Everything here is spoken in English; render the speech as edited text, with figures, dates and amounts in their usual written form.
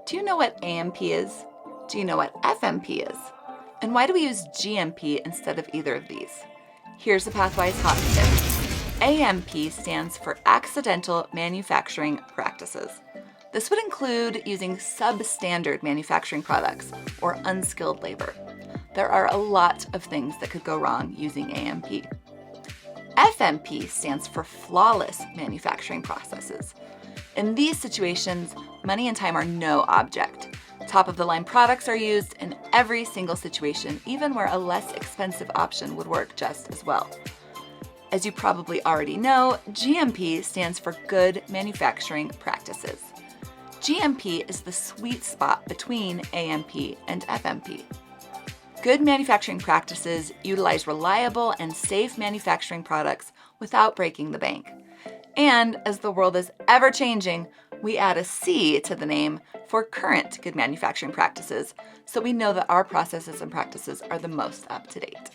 Do you know what AMP is? Do you know what FMP is? And why do we use GMP instead of either of these? Here's a PathWise hot tip. AMP stands for Accidental Manufacturing Practices. This would include using substandard manufacturing products or unskilled labor. There are a lot of things that could go wrong using AMP. FMP stands for Flawless Manufacturing Processes. In these situations, money and time are no object. Top-of-the-line products are used in every single situation, even where a less expensive option would work just as well. As you probably already know, GMP stands for Good Manufacturing Practices. GMP is the sweet spot between AMP and FMP. Good manufacturing practices utilize reliable and safe manufacturing products without breaking the bank. And as the world is ever changing, we add a C to the name for current good manufacturing practices, so we know that our processes and practices are the most up to date.